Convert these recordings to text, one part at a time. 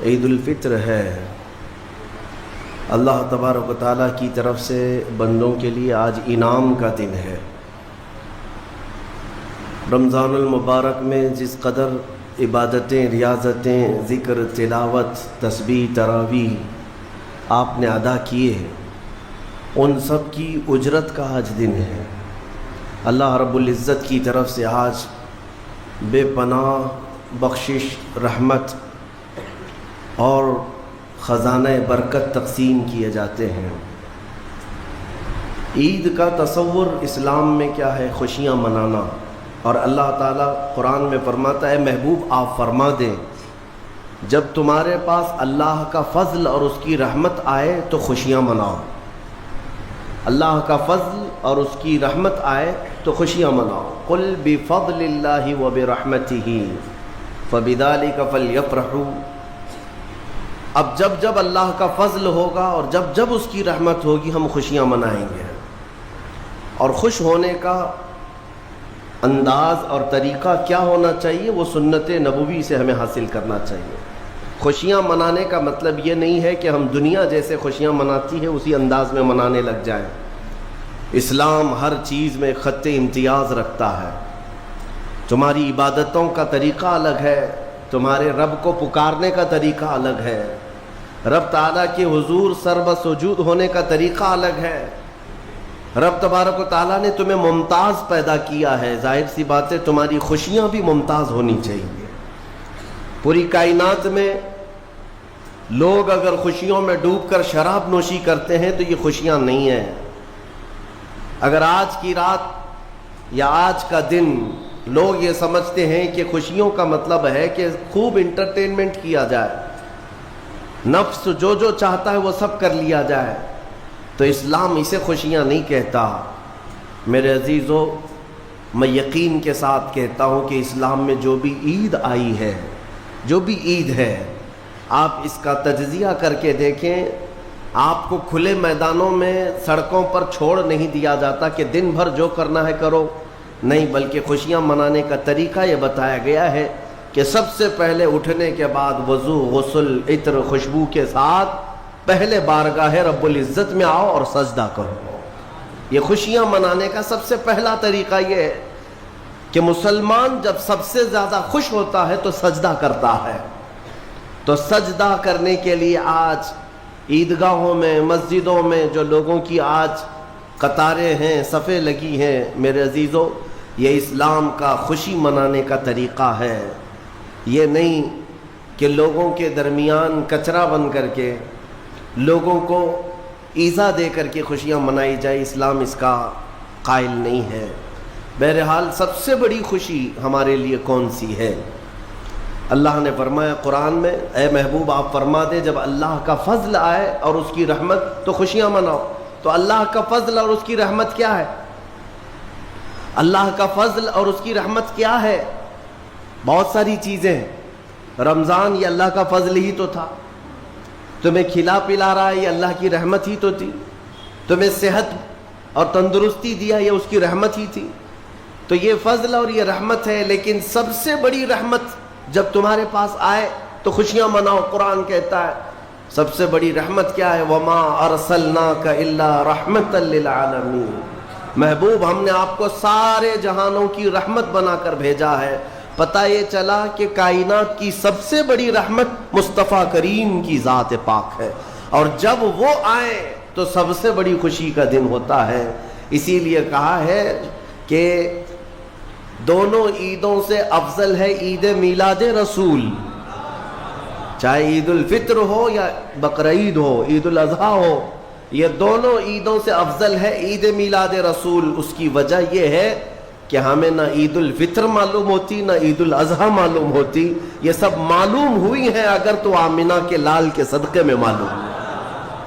عید الفطر ہے۔ اللہ تبارک و تعالیٰ کی طرف سے بندوں کے لیے آج انعام کا دن ہے۔ رمضان المبارک میں جس قدر عبادتیں، ریاضتیں، ذکر، تلاوت، تسبیح، تراویح آپ نے ادا کیے ہیں، ان سب کی اجرت کا آج دن ہے۔ اللہ رب العزت کی طرف سے آج بے پناہ بخشش، رحمت اور خزانہ برکت تقسیم کیے جاتے ہیں۔ عید کا تصور اسلام میں کیا ہے؟ خوشیاں منانا۔ اور اللہ تعالیٰ قرآن میں فرماتا ہے، محبوب آپ فرما دیں جب تمہارے پاس اللہ کا فضل اور اس کی رحمت آئے تو خوشیاں مناؤ۔ اللہ کا فضل اور اس کی رحمت آئے تو خوشیاں مناؤ۔ قل بفضل اللہ وبرحمتہ فبذلک فلیفرحوا۔ اب جب اللہ کا فضل ہوگا اور جب اس کی رحمت ہوگی ہم خوشیاں منائیں گے۔ اور خوش ہونے کا انداز اور طریقہ کیا ہونا چاہیے؟ وہ سنت نبوی سے ہمیں حاصل کرنا چاہیے۔ خوشیاں منانے کا مطلب یہ نہیں ہے کہ ہم دنیا جیسے خوشیاں مناتی ہے اسی انداز میں منانے لگ جائیں۔ اسلام ہر چیز میں خط امتیاز رکھتا ہے۔ تمہاری عبادتوں کا طریقہ الگ ہے، تمہارے رب کو پکارنے کا طریقہ الگ ہے، رب تعالیٰ کے حضور سرب سجود ہونے کا طریقہ الگ ہے۔ رب تبارک و تعالیٰ نے تمہیں ممتاز پیدا کیا ہے، ظاہر سی بات ہے تمہاری خوشیاں بھی ممتاز ہونی چاہیے۔ پوری کائنات میں لوگ اگر خوشیوں میں ڈوب کر شراب نوشی کرتے ہیں تو یہ خوشیاں نہیں ہیں۔ اگر آج کی رات یا آج کا دن لوگ یہ سمجھتے ہیں کہ خوشیوں کا مطلب ہے کہ خوب انٹرٹینمنٹ کیا جائے، نفس جو چاہتا ہے وہ سب کر لیا جائے، تو اسلام اسے خوشیاں نہیں کہتا۔ میرے عزیزو، میں یقین کے ساتھ کہتا ہوں کہ اسلام میں جو بھی عید آئی ہے، جو بھی عید ہے، آپ اس کا تجزیہ کر کے دیکھیں۔ آپ کو کھلے میدانوں میں سڑکوں پر چھوڑ نہیں دیا جاتا کہ دن بھر جو کرنا ہے کرو، نہیں، بلکہ خوشیاں منانے کا طریقہ یہ بتایا گیا ہے کہ سب سے پہلے اٹھنے کے بعد وضو، غسل، عطر، خوشبو کے ساتھ پہلے بارگاہ رب العزت میں آؤ اور سجدہ کرو۔ یہ خوشیاں منانے کا سب سے پہلا طریقہ یہ ہے کہ مسلمان جب سب سے زیادہ خوش ہوتا ہے تو سجدہ کرتا ہے۔ تو سجدہ کرنے کے لیے آج عیدگاہوں میں، مسجدوں میں جو لوگوں کی آج قطاریں ہیں، صفیں لگی ہیں، میرے عزیزو، یہ اسلام کا خوشی منانے کا طریقہ ہے۔ یہ نہیں کہ لوگوں کے درمیان کچرا بن کر کے، لوگوں کو ایذا دے کر کے خوشیاں منائی جائے، اسلام اس کا قائل نہیں ہے۔ بہرحال سب سے بڑی خوشی ہمارے لیے کون سی ہے؟ اللہ نے فرمایا قرآن میں، اے محبوب آپ فرما دیں جب اللہ کا فضل آئے اور اس کی رحمت تو خوشیاں مناؤ۔ تو اللہ کا فضل اور اس کی رحمت کیا ہے؟ اللہ کا فضل اور اس کی رحمت کیا ہے؟ بہت ساری چیزیں۔ رمضان یہ اللہ کا فضل ہی تو تھا، تمہیں کھلا پلا رہا ہے یہ اللہ کی رحمت ہی تو تھی، تمہیں صحت اور تندرستی دیا یہ اس کی رحمت ہی تھی، تو یہ فضل اور یہ رحمت ہے۔ لیکن سب سے بڑی رحمت جب تمہارے پاس آئے تو خوشیاں مناؤ۔ قرآن کہتا ہے سب سے بڑی رحمت کیا ہے؟ وما ارسلناک الا رحمتا للعالمین۔ محبوب ہم نے آپ کو سارے جہانوں کی رحمت بنا کر بھیجا ہے۔ پتہ یہ چلا کہ کائنات کی سب سے بڑی رحمت مصطفیٰ کریم کی ذات پاک ہے، اور جب وہ آئے تو سب سے بڑی خوشی کا دن ہوتا ہے۔ اسی لیے کہا ہے کہ دونوں عیدوں سے افضل ہے عید میلاد رسول، چاہے عید الفطر ہو یا بقرعید ہو، عید الاضحیٰ ہو، یہ دونوں عیدوں سے افضل ہے عید میلاد رسول۔ اس کی وجہ یہ ہے کہ ہمیں نہ عید الفطر معلوم ہوتی نہ عید الاضحیٰ معلوم ہوتی، یہ سب معلوم ہوئی ہیں اگر تو آمنہ کے لال کے صدقے میں معلوم۔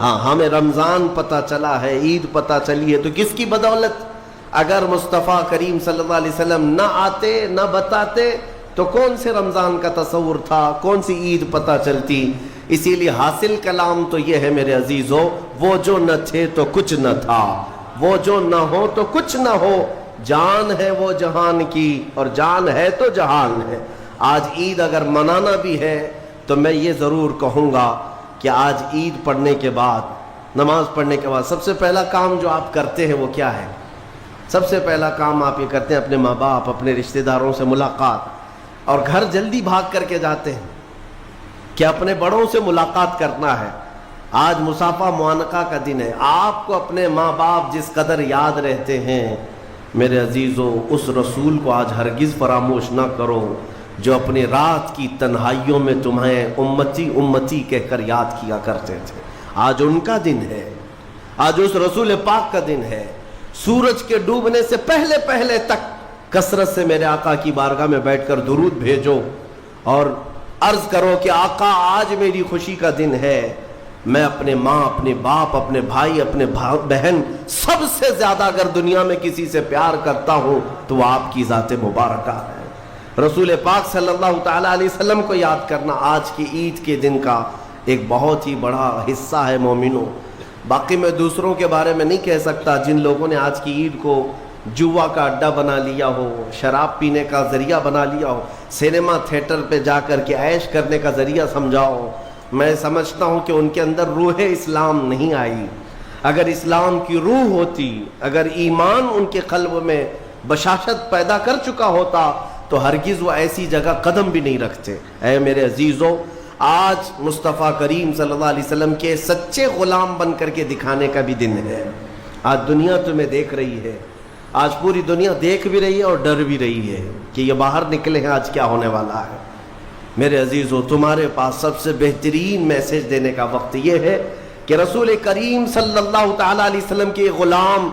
ہاں، ہمیں رمضان پتہ چلا ہے، عید پتہ چلی ہے، تو کس کی بدولت؟ اگر مصطفیٰ کریم صلی اللہ علیہ وسلم نہ آتے نہ بتاتے تو کون سے رمضان کا تصور تھا، کون سی عید پتہ چلتی؟ اسی لیے حاصل کلام تو یہ ہے میرے عزیزو، وہ جو نہ تھے تو کچھ نہ تھا، وہ جو نہ ہو تو کچھ نہ ہو، جان ہے وہ جہان کی اور جان ہے تو جہان ہے۔ آج عید اگر منانا بھی ہے تو میں یہ ضرور کہوں گا کہ آج عید پڑھنے کے بعد، نماز پڑھنے کے بعد سب سے پہلا کام جو آپ کرتے ہیں وہ کیا ہے؟ سب سے پہلا کام آپ یہ کرتے ہیں اپنے ماں باپ، اپنے رشتہ داروں سے ملاقات، اور گھر جلدی بھاگ کر کے جاتے ہیں کہ اپنے بڑوں سے ملاقات کرنا ہے۔ آج مصافحہ معانقہ کا دن ہے۔ آپ کو اپنے ماں باپ جس قدر یاد رہتے ہیں، میرے عزیزو، اس رسول کو آج ہرگز فراموش نہ کرو جو اپنی رات کی تنہائیوں میں تمہیں امتی امتی کہہ کر یاد کیا کرتے تھے۔ آج ان کا دن ہے، آج اس رسول پاک کا دن ہے۔ سورج کے ڈوبنے سے پہلے پہلے تک کثرت سے میرے آقا کی بارگاہ میں بیٹھ کر درود بھیجو اور عرض کرو کہ آقا آج میری خوشی کا دن ہے، میں اپنے ماں، اپنے باپ، اپنے بھائی، اپنے بہن، سب سے زیادہ اگر دنیا میں کسی سے پیار کرتا ہوں تو وہ آپ کی ذات مبارکہ ہے۔ رسول پاک صلی اللہ تعالیٰ علیہ وسلم کو یاد کرنا آج کی عید کے دن کا ایک بہت ہی بڑا حصہ ہے مومنوں۔ باقی میں دوسروں کے بارے میں نہیں کہہ سکتا، جن لوگوں نے آج کی عید کو جوا کا اڈا بنا لیا ہو، شراب پینے کا ذریعہ بنا لیا ہو، سینما تھیٹر پہ جا کر کے عیش کرنے کا ذریعہ سمجھاؤ، میں سمجھتا ہوں کہ ان کے اندر روح اسلام نہیں آئی۔ اگر اسلام کی روح ہوتی، اگر ایمان ان کے قلب میں بشاشت پیدا کر چکا ہوتا تو ہرگز وہ ایسی جگہ قدم بھی نہیں رکھتے۔ اے میرے عزیزو، آج مصطفیٰ کریم صلی اللہ علیہ وسلم کے سچے غلام بن کر کے دکھانے کا بھی دن ہے۔ آج دنیا تمہیں دیکھ رہی ہے، آج پوری دنیا دیکھ بھی رہی ہے اور ڈر بھی رہی ہے کہ یہ باہر نکلے ہیں آج کیا ہونے والا ہے۔ میرے عزیزو، تمہارے پاس سب سے بہترین میسج دینے کا وقت یہ ہے کہ رسول کریم صلی اللہ تعالیٰ علیہ وسلم کے غلام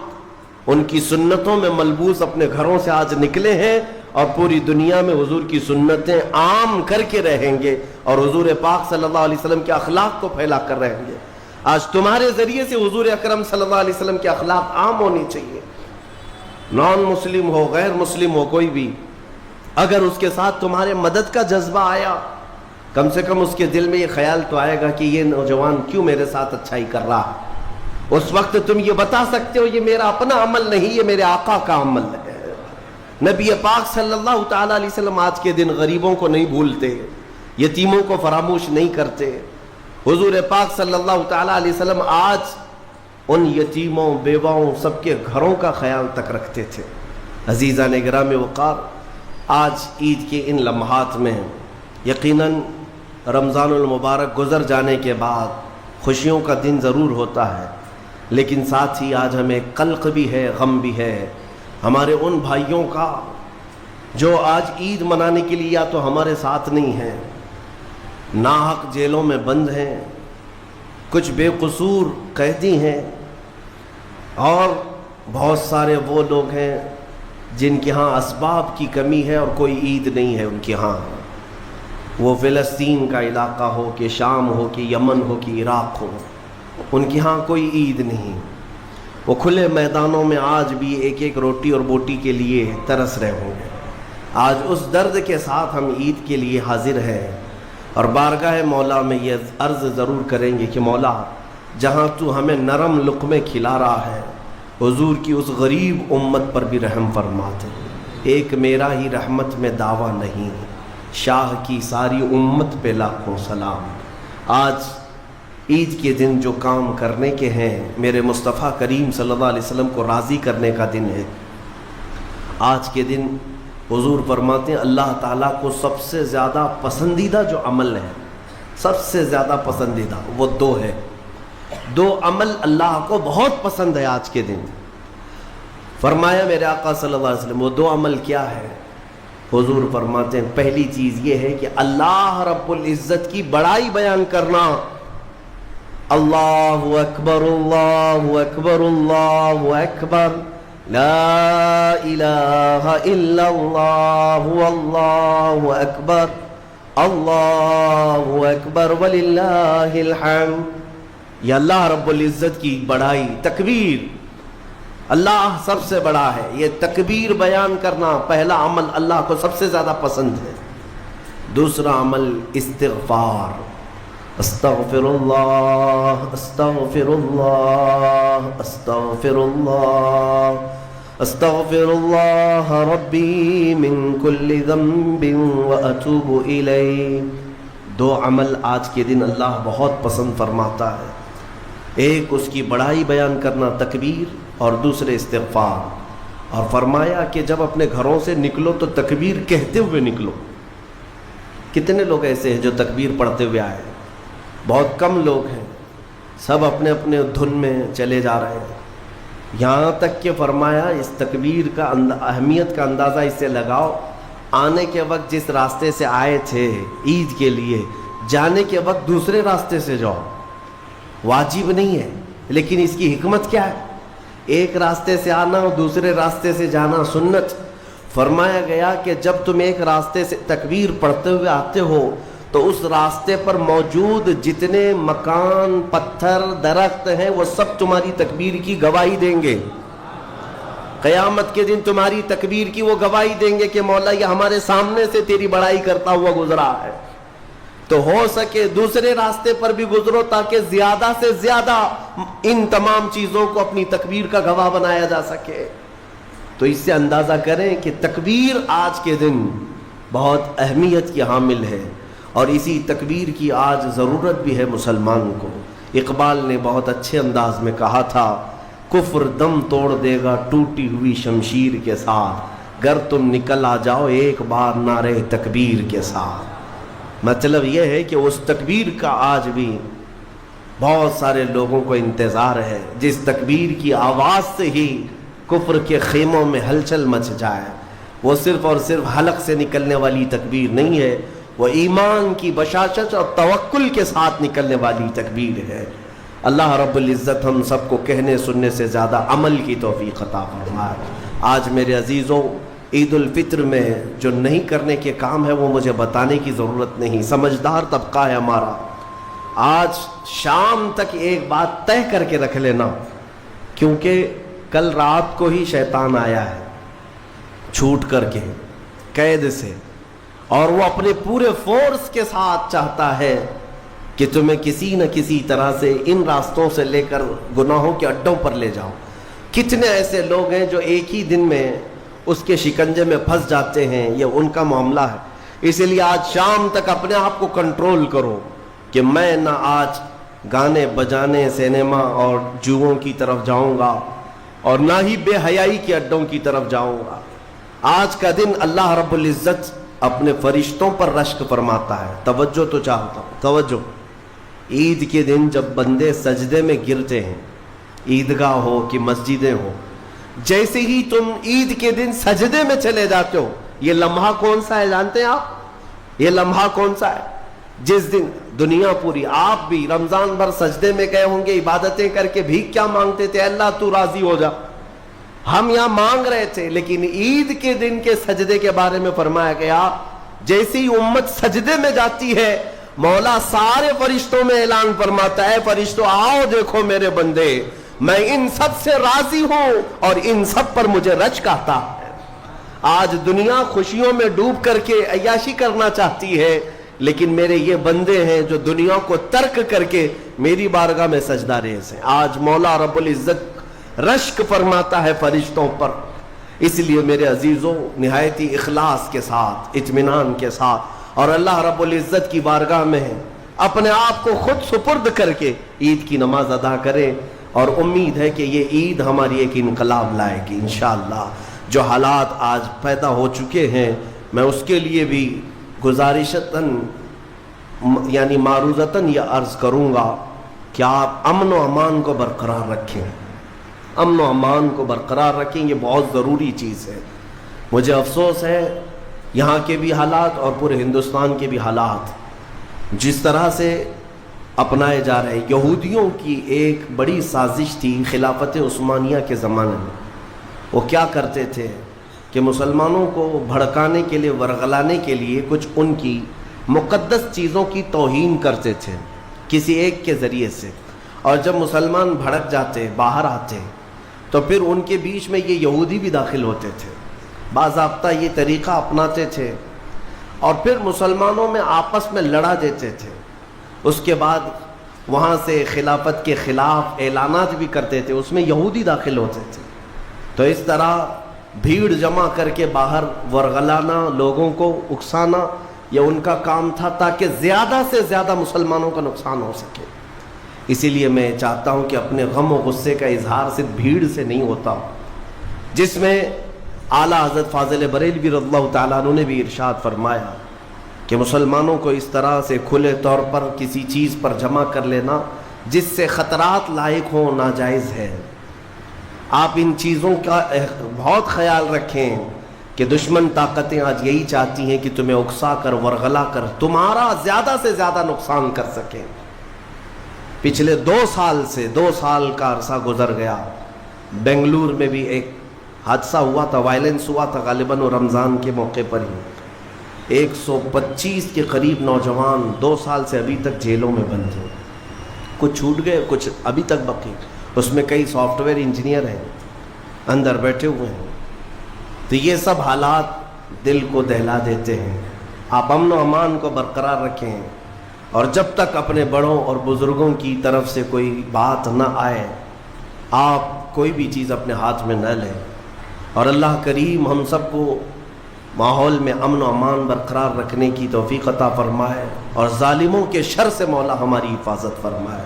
ان کی سنتوں میں ملبوس اپنے گھروں سے آج نکلے ہیں اور پوری دنیا میں حضور کی سنتیں عام کر کے رہیں گے اور حضور پاک صلی اللہ علیہ وسلم کے اخلاق کو پھیلا کر رہیں گے۔ آج تمہارے ذریعے سے حضور اکرم صلی اللہ علیہ وسلم کے اخلاق عام ہونی چاہیے۔ نان مسلم ہو، غیر مسلم ہو، کوئی بھی اگر اس کے ساتھ تمہارے مدد کا جذبہ آیا، کم سے کم اس کے دل میں یہ خیال تو آئے گا کہ یہ نوجوان کیوں میرے ساتھ اچھائی کر رہا ہے۔ اس وقت تم یہ بتا سکتے ہو یہ میرا اپنا عمل نہیں، یہ میرے آقا کا عمل ہے۔ نبی پاک صلی اللہ تعالیٰ علیہ وسلم آج کے دن غریبوں کو نہیں بھولتے، یتیموں کو فراموش نہیں کرتے۔ حضور پاک صلی اللہ تعالیٰ علیہ وسلم آج ان یتیموں، بیواؤں، سب کے گھروں کا خیال تک رکھتے تھے۔ عزیزان گرام وقار، آج عید کے ان لمحات میں یقیناً رمضان المبارک گزر جانے کے بعد خوشیوں کا دن ضرور ہوتا ہے، لیکن ساتھ ہی آج ہمیں قلق بھی ہے، غم بھی ہے ہمارے ان بھائیوں کا جو آج عید منانے کے لیے یا تو ہمارے ساتھ نہیں ہیں، ناحق جیلوں میں بند ہیں، کچھ بے قصور قیدی ہیں، اور بہت سارے وہ لوگ ہیں جن کے ہاں اسباب کی کمی ہے اور کوئی عید نہیں ہے ان کے ہاں۔ وہ فلسطین کا علاقہ ہو کہ شام ہو کہ یمن ہو کہ عراق ہو، ان کے ہاں کوئی عید نہیں۔ وہ کھلے میدانوں میں آج بھی ایک ایک روٹی اور بوٹی کے لیے ترس رہے ہوں گے۔ آج اس درد کے ساتھ ہم عید کے لیے حاضر ہیں اور بارگاہ مولا میں یہ عرض ضرور کریں گے کہ مولا، جہاں تو ہمیں نرم لقمے کھلا رہا ہے، حضور کی اس غریب امت پر بھی رحم فرما دے۔ ایک میرا ہی رحمت میں دعویٰ نہیں، شاہ کی ساری امت پہ لاکھوں سلام۔ آج عید کے دن جو کام کرنے کے ہیں، میرے مصطفیٰ کریم صلی اللہ علیہ وسلم کو راضی کرنے کا دن ہے۔ آج کے دن حضور فرماتے ہیں اللہ تعالیٰ کو سب سے زیادہ پسندیدہ جو عمل ہے، سب سے زیادہ پسندیدہ وہ دو ہے۔ دو عمل اللہ کو بہت پسند ہے آج کے دن۔ فرمایا میرے آقا صلی اللہ علیہ وسلم، وہ دو عمل کیا ہے؟ حضور فرماتے ہیں پہلی چیز یہ ہے کہ اللہ رب العزت کی بڑائی بیان کرنا۔ اللہ اکبر، اللہ اکبر، اللہ اکبر، لا الہ الا اللہ، اللہ اکبر، اللہ اکبر وللہ الحمد۔ یہ اللہ رب العزت کی بڑائی، تکبیر، اللہ سب سے بڑا ہے، یہ تکبیر بیان کرنا پہلا عمل اللہ کو سب سے زیادہ پسند ہے۔ دوسرا عمل استغفار، استغفر اللہ، استغفر اللہ، استغفر اللہ، استغفر اللہ ربی من کل ذنب واتوب الیہ۔ دو عمل آج کے دن اللہ بہت پسند فرماتا ہے، ایک اس کی بڑائی بیان کرنا تکبیر، اور دوسرے استغفار، اور فرمایا کہ جب اپنے گھروں سے نکلو تو تکبیر کہتے ہوئے نکلو۔ کتنے لوگ ایسے ہیں جو تکبیر پڑھتے ہوئے آئے؟ بہت کم لوگ ہیں، سب اپنے اپنے دھن میں چلے جا رہے ہیں۔ یہاں تک کہ فرمایا اس تکبیر کا اہمیت کا اندازہ اس سے لگاؤ، آنے کے وقت جس راستے سے آئے تھے عید کے لیے، جانے کے وقت دوسرے راستے سے جاؤ۔ واجب نہیں ہے، لیکن اس کی حکمت کیا ہے؟ ایک راستے سے آنا اور دوسرے راستے سے جانا سنت۔ فرمایا گیا کہ جب تم ایک راستے سے تکبیر پڑھتے ہوئے آتے ہو تو اس راستے پر موجود جتنے مکان، پتھر، درخت ہیں وہ سب تمہاری تکبیر کی گواہی دیں گے۔ قیامت کے دن تمہاری تکبیر کی وہ گواہی دیں گے کہ مولا یہ ہمارے سامنے سے تیری بڑائی کرتا ہوا گزرا ہے۔ تو ہو سکے دوسرے راستے پر بھی گزرو تاکہ زیادہ سے زیادہ ان تمام چیزوں کو اپنی تکبیر کا گواہ بنایا جا سکے۔ تو اس سے اندازہ کریں کہ تکبیر آج کے دن بہت اہمیت کی حامل ہے، اور اسی تکبیر کی آج ضرورت بھی ہے مسلمان کو۔ اقبال نے بہت اچھے انداز میں کہا تھا، کفر دم توڑ دے گا ٹوٹی ہوئی شمشیر کے ساتھ، گر تم نکل آ جاؤ ایک بار نعرہ تکبیر کے ساتھ۔ مطلب یہ ہے کہ اس تکبیر کا آج بھی بہت سارے لوگوں کو انتظار ہے، جس تکبیر کی آواز سے ہی کفر کے خیموں میں ہلچل مچ جائے۔ وہ صرف اور صرف حلق سے نکلنے والی تکبیر نہیں ہے، وہ ایمان کی بشاشت اور توکل کے ساتھ نکلنے والی تکبیر ہے۔ اللہ رب العزت ہم سب کو کہنے سننے سے زیادہ عمل کی توفیق عطا فرمائے۔ آج میرے عزیزوں، عید الفطر میں جو نہیں کرنے کے کام ہے وہ مجھے بتانے کی ضرورت نہیں، سمجھدار طبقہ ہے ہمارا۔ آج شام تک ایک بات طے کر کے رکھ لینا، کیونکہ کل رات کو ہی شیطان آیا ہے چھوٹ کر کے قید سے، اور وہ اپنے پورے فورس کے ساتھ چاہتا ہے کہ تمہیں کسی نہ کسی طرح سے ان راستوں سے لے کر گناہوں کے اڈوں پر لے جاؤ۔ کتنے ایسے لوگ ہیں جو ایک ہی دن میں اس کے شکنجے میں پھنس جاتے ہیں، یہ ان کا معاملہ ہے۔ اسی لیے آج شام تک اپنے آپ کو کنٹرول کرو کہ میں نہ آج گانے بجانے، سینما اور جوؤں کی طرف جاؤں گا، اور نہ ہی بے حیائی کے اڈوں کی طرف جاؤں گا۔ آج کا دن اللہ رب العزت اپنے فرشتوں پر رشک فرماتا ہے۔ توجہ تو چاہتا ہوں، توجہ۔ عید کے دن جب بندے سجدے میں گرتے ہیں، عیدگاہ ہو کہ مسجدیں ہو، جیسے ہی تم عید کے دن سجدے میں چلے جاتے ہو، یہ لمحہ کون سا ہے جانتے ہیں آپ؟ یہ لمحہ کون سا ہے؟ جس دن دنیا پوری، آپ بھی رمضان بھر سجدے میں گئے ہوں گے، عبادتیں کر کے بھیک کیا مانگتے تھے؟ اللہ تو راضی ہو جا۔ ہم یہاں مانگ رہے تھے، لیکن عید کے دن کے سجدے کے بارے میں فرمایا گیا، جیسے ہی امت سجدے میں جاتی ہے، مولا سارے فرشتوں میں اعلان فرماتا ہے، فرشتوں آؤ دیکھو میرے بندے، میں ان سب سے راضی ہوں اور ان سب پر مجھے رشک آتا ہے۔ آج دنیا خوشیوں میں ڈوب کر کے عیاشی کرنا چاہتی ہے، لیکن میرے یہ بندے ہیں جو دنیا کو ترک کر کے میری بارگاہ میں سجدہ ریز ہیں۔ آج مولا رب العزت رشک فرماتا ہے فرشتوں پر۔ اس لیے میرے عزیزوں، نہایتی اخلاص کے ساتھ، اطمینان کے ساتھ، اور اللہ رب العزت کی بارگاہ میں اپنے آپ کو خود سپرد کر کے عید کی نماز ادا کریں، اور امید ہے کہ یہ عید ہماری ایک انقلاب لائے گی انشاءاللہ۔ جو حالات آج پیدا ہو چکے ہیں، میں اس کے لیے بھی گزارشتاً یعنی معروضتاً یہ عرض کروں گا کہ آپ امن و امان کو برقرار رکھیں، امن و امان کو برقرار رکھیں، یہ بہت ضروری چیز ہے۔ مجھے افسوس ہے یہاں کے بھی حالات اور پورے ہندوستان کے بھی حالات جس طرح سے اپنائے جا رہے ہیں۔ یہودیوں کی ایک بڑی سازش تھی خلافت عثمانیہ کے زمانے میں۔ وہ کیا کرتے تھے کہ مسلمانوں کو بھڑکانے کے لیے، ورغلانے کے لیے کچھ ان کی مقدس چیزوں کی توہین کرتے تھے کسی ایک کے ذریعے سے، اور جب مسلمان بھڑک جاتے، باہر آتے، تو پھر ان کے بیچ میں یہ یہودی بھی داخل ہوتے تھے، باضابطہ یہ طریقہ اپناتے تھے، اور پھر مسلمانوں میں آپس میں لڑا دیتے تھے۔ اس کے بعد وہاں سے خلافت کے خلاف اعلانات بھی کرتے تھے، اس میں یہودی داخل ہوتے تھے۔ تو اس طرح بھیڑ جمع کر کے باہر ورغلانا، لوگوں کو اکسانا، یہ ان کا کام تھا تاکہ زیادہ سے زیادہ مسلمانوں کا نقصان ہو سکے. اسی لیے میں چاہتا ہوں کہ اپنے غم و غصے کا اظہار صرف بھیڑ سے نہیں ہوتا، جس میں اعلیٰ حضرت فاضل بریلوی رضی اللہ تعالیٰ عنہ نے بھی ارشاد فرمایا کہ مسلمانوں کو اس طرح سے کھلے طور پر کسی چیز پر جمع کر لینا جس سے خطرات لاحق ہوں ناجائز ہے. آپ ان چیزوں کا بہت خیال رکھیں کہ دشمن طاقتیں آج یہی چاہتی ہیں کہ تمہیں اکسا کر ورغلا کر تمہارا زیادہ سے زیادہ نقصان کر سکیں. پچھلے 2 سال کا عرصہ گزر گیا، بنگلور میں بھی ایک حادثہ ہوا تھا، وائلنس ہوا تھا، غالباً رمضان کے موقع پر ہی 125 کے قریب نوجوان 2 سال سے ابھی تک جیلوں میں بند ہیں. کچھ چھوٹ گئے، کچھ ابھی تک باقی. اس میں کئی سافٹ ویئر انجینئر ہیں اندر بیٹھے ہوئے ہیں. تو یہ سب حالات دل کو دہلا دیتے ہیں. آپ امن و امان کو برقرار رکھیں، اور جب تک اپنے بڑوں اور بزرگوں کی طرف سے کوئی بات نہ آئے آپ کوئی بھی چیز اپنے ہاتھ میں نہ لیں. اور اللہ کریم ہم سب کو ماحول میں امن و امان برقرار رکھنے کی توفیق عطا فرمائے، اور ظالموں کے شر سے مولا ہماری حفاظت فرمائے.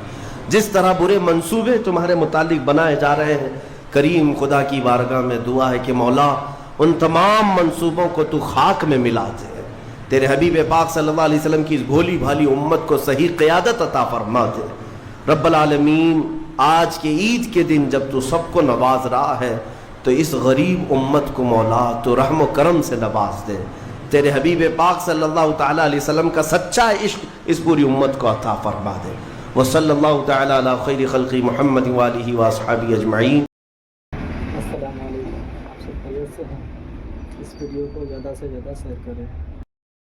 جس طرح برے منصوبے تمہارے متعلق بنائے جا رہے ہیں، کریم خدا کی بارگاہ میں دعا ہے کہ مولا ان تمام منصوبوں کو تو خاک میں ملا دے. تیرے حبیب پاک صلی اللہ علیہ وسلم کی اس بھولی بھالی امت کو صحیح قیادت عطا فرما دے. رب العالمین آج کے عید کے دن جب تو سب کو نواز رہا ہے تو اس غریب امت کو مولا تو رحم و کرم سے نواز دے. تیرے حبیب پاک صلی اللہ تعالیٰ علیہ وسلم کا سچا عشق اس پوری امت کو عطا فرما دے. وصلی اللہ تعالیٰ علی خیر خلق محمد وآلہ واصحابہ اجمعین. السلام علیکم، آپ سب خیریت سے ہیں؟ اس ویڈیو کو زیادہ سے زیادہ شیئر کریں.